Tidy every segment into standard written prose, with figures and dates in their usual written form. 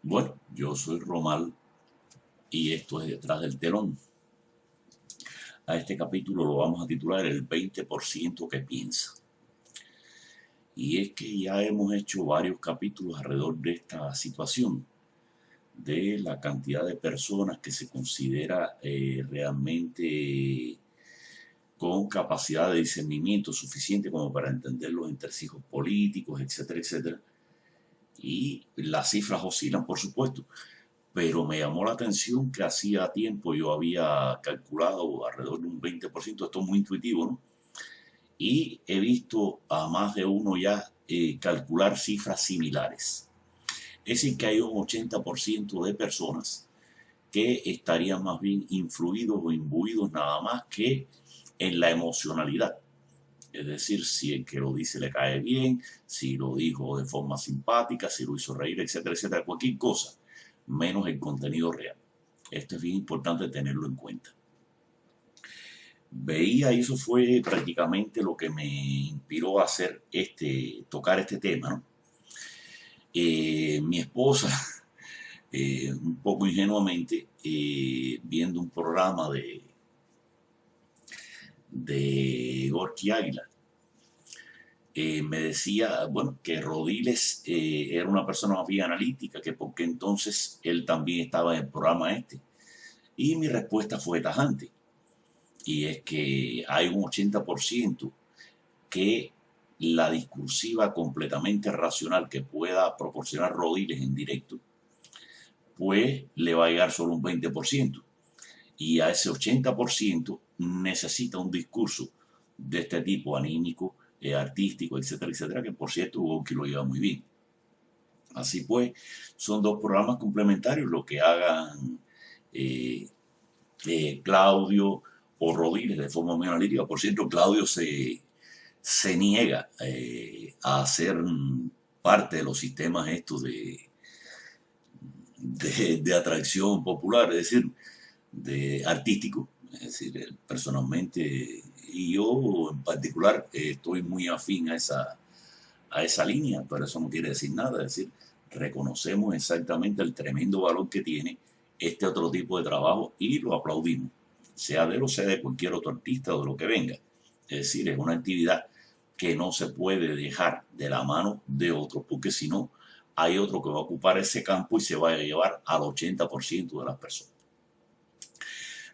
Bueno, yo soy Romal y esto es Detrás del Telón. A este capítulo lo vamos a titular El 20% que piensa. Y es que ya hemos hecho varios capítulos alrededor de esta situación, de la cantidad de personas que se considera realmente con capacidad de discernimiento suficiente como para entender los entresijos políticos, etcétera, etcétera. Y las cifras oscilan, por supuesto, pero me llamó la atención que hacía tiempo yo había calculado alrededor de un 20%, esto es muy intuitivo, ¿no? Y he visto a más de uno ya calcular cifras similares. Es decir, que hay un 80% de personas que estarían más bien influidos o imbuidos nada más que en la emocionalidad. Es decir, si el que lo dice le cae bien, si lo dijo de forma simpática, si lo hizo reír, etcétera, etcétera, cualquier cosa, menos el contenido real. Esto es bien importante tenerlo en cuenta. Veía, y eso fue prácticamente lo que me inspiró a hacer tocar este tema, ¿no? Mi esposa, un poco ingenuamente, viendo un programa de Gorky Águila, me decía, bueno, que Rodiles era una persona más bien analítica, que porque entonces él también estaba en el programa este. Y mi respuesta fue tajante, y es que hay un 80% que la discursiva completamente racional que pueda proporcionar Rodiles en directo, pues le va a llegar solo un 20%. Y a ese 80% necesita un discurso de este tipo anímico, artístico, etcétera, etcétera, que por cierto Gonky lo lleva muy bien. Así pues, son dos programas complementarios, lo que hagan eh, Claudio o Rodiles de forma muy analítica. Por cierto, Claudio se niega a hacer parte de los sistemas estos de atracción popular, es decir, de artístico. Es decir, él personalmente y yo en particular estoy muy afín a esa línea, pero eso no quiere decir nada. Es decir, reconocemos exactamente el tremendo valor que tiene este otro tipo de trabajo y lo aplaudimos, sea de él o sea de cualquier otro artista o de lo que venga. Es decir, es una actividad que no se puede dejar de la mano de otro, porque si no, hay otro que va a ocupar ese campo y se va a llevar al 80% de las personas.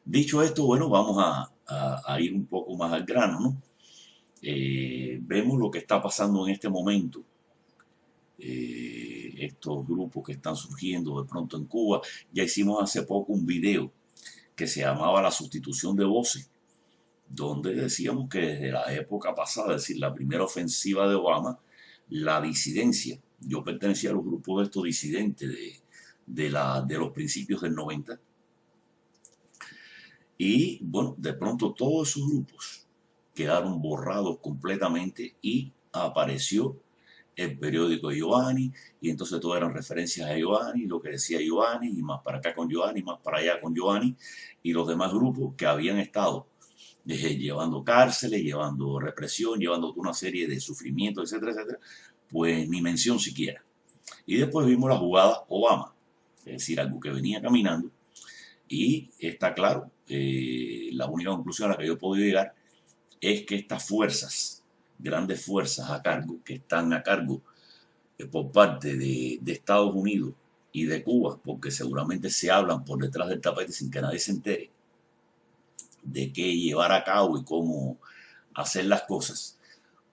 Dicho esto, bueno, vamos a ir un poco más al grano, ¿no? Vemos lo que está pasando en este momento, estos grupos que están surgiendo de pronto en Cuba. Ya hicimos hace poco un video que se llamaba La sustitución de voces, donde decíamos que desde la época pasada, es decir, la primera ofensiva de Obama, la disidencia, yo pertenecía a los grupos de estos disidentes de los principios del 90, y bueno, de pronto todos esos grupos quedaron borrados completamente y apareció el periódico de Giovanni, y entonces todo eran referencias a Giovanni, lo que decía Giovanni, y más para acá con Giovanni, más para allá con Giovanni, y los demás grupos que habían estado llevando cárceles, llevando represión, llevando una serie de sufrimientos, etcétera, etcétera, pues ni mención siquiera. Y después vimos la jugada Obama, es decir, algo que venía caminando, y está claro, la única conclusión a la que yo he podido llegar es que estas fuerzas, grandes fuerzas a cargo, que están a cargo por parte de Estados Unidos y de Cuba, porque seguramente se hablan por detrás del tapete sin que nadie se entere de qué llevar a cabo y cómo hacer las cosas,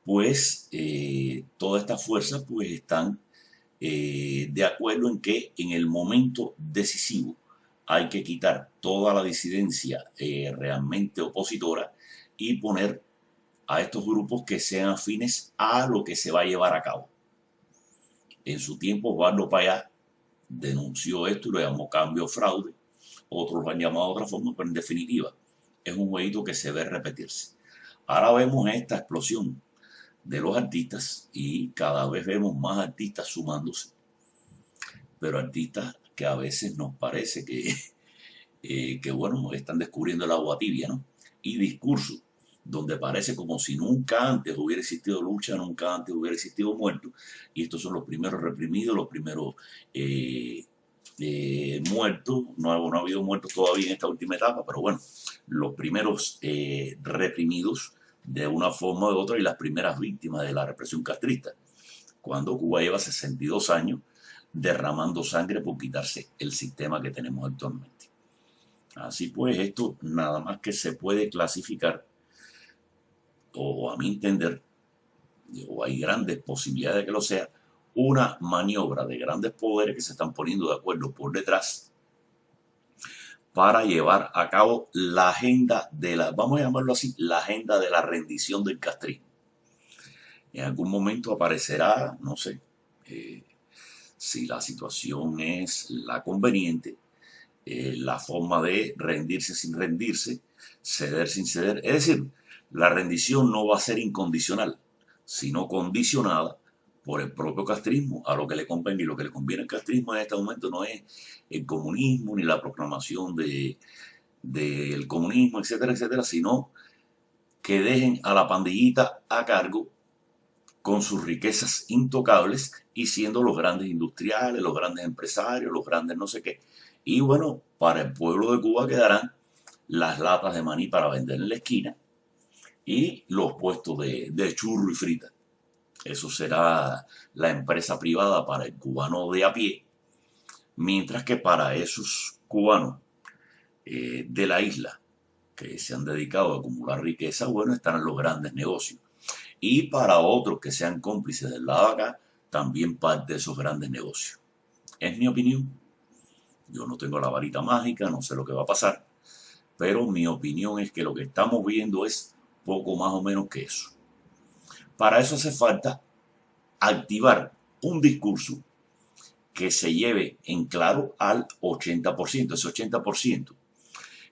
pues todas estas fuerzas pues están de acuerdo en que en el momento decisivo hay que quitar toda la disidencia realmente opositora y poner a estos grupos que sean afines a lo que se va a llevar a cabo. En su tiempo, Osvaldo Payá denunció esto y lo llamó cambio fraude. Otros lo han llamado de otra forma, pero en definitiva es un jueguito que se ve repetirse. Ahora vemos esta explosión de los artistas y cada vez vemos más artistas sumándose, pero artistas que a veces nos parece que bueno, están descubriendo el agua tibia, ¿no? Y discursos donde parece como si nunca antes hubiera existido lucha, nunca antes hubiera existido muerto, y estos son los primeros reprimidos, los primeros muertos, no ha habido muertos todavía en esta última etapa, pero bueno, los primeros reprimidos de una forma u otra y las primeras víctimas de la represión castrista, cuando Cuba lleva 62 años derramando sangre por quitarse el sistema que tenemos actualmente. Así pues, esto nada más que se puede clasificar, o a mi entender, o hay grandes posibilidades de que lo sea, una maniobra de grandes poderes que se están poniendo de acuerdo por detrás para llevar a cabo la agenda de la, vamos a llamarlo así, la agenda de la rendición del castrismo. En algún momento aparecerá, no sé, si la situación es la conveniente, la forma de rendirse sin rendirse, ceder sin ceder. Es decir, la rendición no va a ser incondicional, sino condicionada por el propio castrismo a lo que le convenga. Y lo que le conviene al castrismo en este momento no es el comunismo ni la proclamación del comunismo, etcétera, etcétera, sino que dejen a la pandillita a cargo con sus riquezas intocables y siendo los grandes industriales, los grandes empresarios, los grandes no sé qué. Y bueno, para el pueblo de Cuba quedarán las latas de maní para vender en la esquina y los puestos de churro y frita. Eso será la empresa privada para el cubano de a pie, mientras que para esos cubanos de la isla que se han dedicado a acumular riqueza, bueno, estarán los grandes negocios. Y para otros que sean cómplices del lado de acá, también parte de esos grandes negocios. Es mi opinión. Yo no tengo la varita mágica, no sé lo que va a pasar, pero mi opinión es que lo que estamos viendo es poco más o menos que eso. Para eso hace falta activar un discurso que se lleve en claro al 80%, ese 80%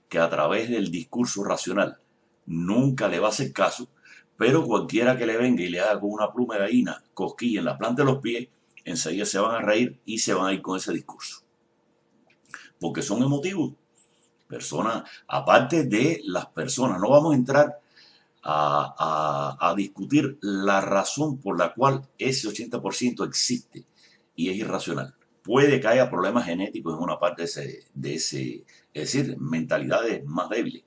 que a través del discurso racional nunca le va a hacer caso, pero cualquiera que le venga y le haga con una pluma de gallina cosquilla en la planta de los pies, enseguida se van a reír y se van a ir con ese discurso. Porque son emotivos. Personas, aparte de las personas, no vamos a entrar a discutir la razón por la cual ese 80% existe y es irracional. Puede que haya problemas genéticos en una parte es decir, mentalidades más débiles.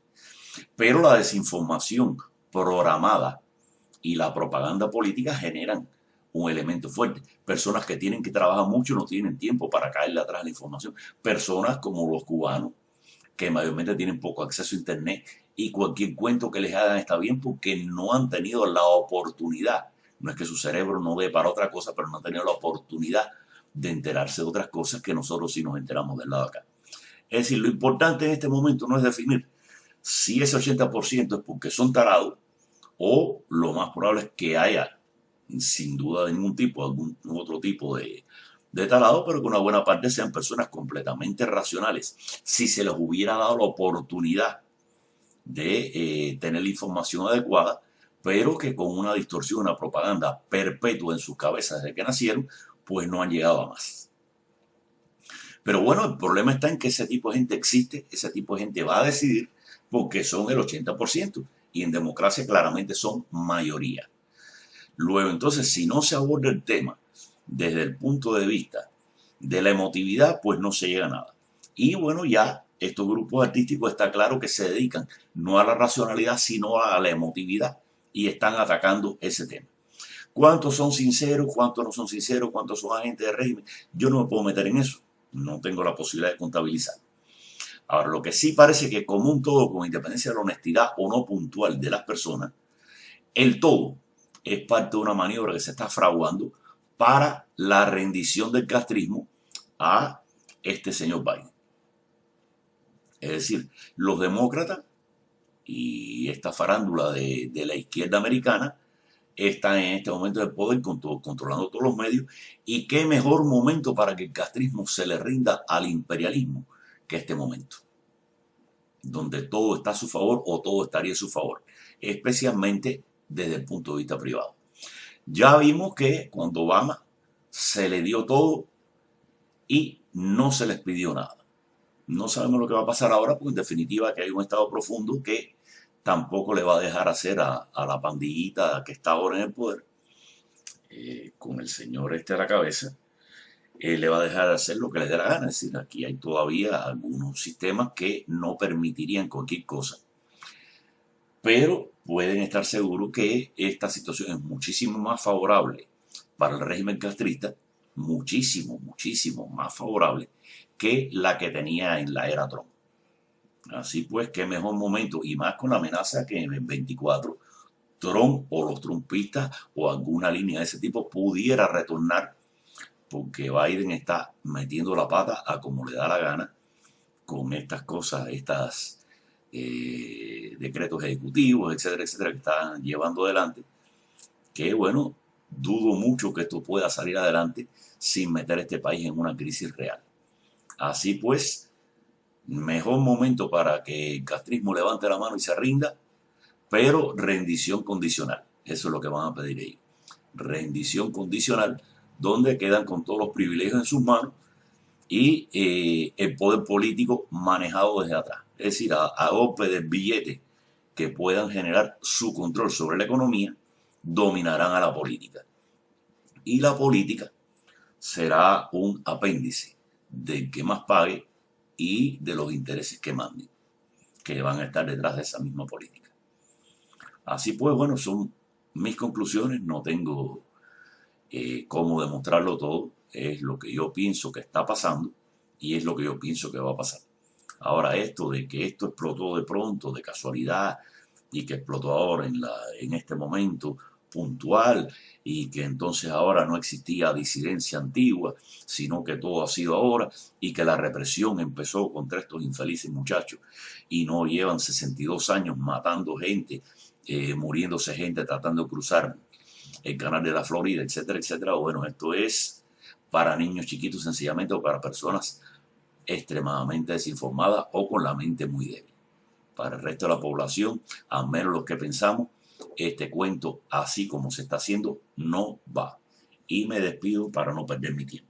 Pero la desinformación programada y la propaganda política generan un elemento fuerte. Personas que tienen que trabajar mucho no tienen tiempo para caerle atrás a la información. Personas como los cubanos, que mayormente tienen poco acceso a internet y cualquier cuento que les hagan está bien porque no han tenido la oportunidad. No es que su cerebro no dé para otra cosa, pero no han tenido la oportunidad de enterarse de otras cosas que nosotros sí nos enteramos del lado de acá. Es decir, lo importante en este momento no es definir si ese 80% es porque son tarados o lo más probable es que haya, sin duda de ningún tipo, algún otro tipo de tarado, pero que una buena parte sean personas completamente racionales. Si se les hubiera dado la oportunidad de tener la información adecuada, pero que con una distorsión, una propaganda perpetua en sus cabezas desde que nacieron, pues no han llegado a más. Pero bueno, el problema está en que ese tipo de gente existe, ese tipo de gente va a decidir porque son el 80% y en democracia claramente son mayoría. Luego, entonces, si no se aborda el tema desde el punto de vista de la emotividad, pues no se llega a nada. Y bueno, ya estos grupos artísticos está claro que se dedican no a la racionalidad, sino a la emotividad y están atacando ese tema. ¿Cuántos son sinceros? ¿Cuántos no son sinceros? ¿Cuántos son agentes de régimen? Yo no me puedo meter en eso. No tengo la posibilidad de contabilizar. Ahora, lo que sí parece que como un todo, con independencia de la honestidad o no puntual de las personas, el todo es parte de una maniobra que se está fraguando para la rendición del castrismo a este señor Biden. Es decir, los demócratas y esta farándula de la izquierda americana están en este momento de poder controlando todos los medios. Y qué mejor momento para que el castrismo se le rinda al imperialismo que este momento, donde todo está a su favor o todo estaría a su favor, especialmente desde el punto de vista privado. Ya vimos que cuando Obama se le dio todo y no se les pidió nada. No sabemos lo que va a pasar ahora porque en definitiva que hay un estado profundo que tampoco le va a dejar hacer a la pandillita que está ahora en el poder, con el señor este a la cabeza, le va a dejar de hacer lo que le dé la gana. Es decir, aquí hay todavía algunos sistemas que no permitirían cualquier cosa, pero pueden estar seguros que esta situación es muchísimo más favorable para el régimen castrista, muchísimo, muchísimo más favorable que la que tenía en la era Trump. Así pues, qué mejor momento, y más con la amenaza que en el 24 Trump o los trumpistas o alguna línea de ese tipo pudiera retornar, porque Biden está metiendo la pata a como le da la gana con estas cosas, estas decretos ejecutivos, etcétera, etcétera, que están llevando adelante, que bueno, dudo mucho que esto pueda salir adelante sin meter a este país en una crisis real. Así pues, mejor momento para que el castrismo levante la mano y se rinda, pero rendición condicional. Eso es lo que van a pedir ellos. Rendición condicional, donde quedan con todos los privilegios en sus manos y el poder político manejado desde atrás. Es decir, a golpe de billetes que puedan generar su control sobre la economía, dominarán a la política. Y la política será un apéndice del que más pague y de los intereses que manden, que van a estar detrás de esa misma política. Así pues, bueno, son mis conclusiones, no tengo cómo demostrarlo todo, es lo que yo pienso que está pasando y es lo que yo pienso que va a pasar. Ahora esto de que esto explotó de pronto, de casualidad, y que explotó ahora en este momento puntual, y que entonces ahora no existía disidencia antigua, sino que todo ha sido ahora, y que la represión empezó contra estos infelices muchachos, y no llevan 62 años matando gente, muriéndose gente tratando de cruzar el canal de la Florida, etcétera, etcétera. Bueno, esto es para niños chiquitos sencillamente o para personas extremadamente desinformadas o con la mente muy débil. Para el resto de la población, al menos los que pensamos, este cuento, así como se está haciendo, no va. Y me despido para no perder mi tiempo.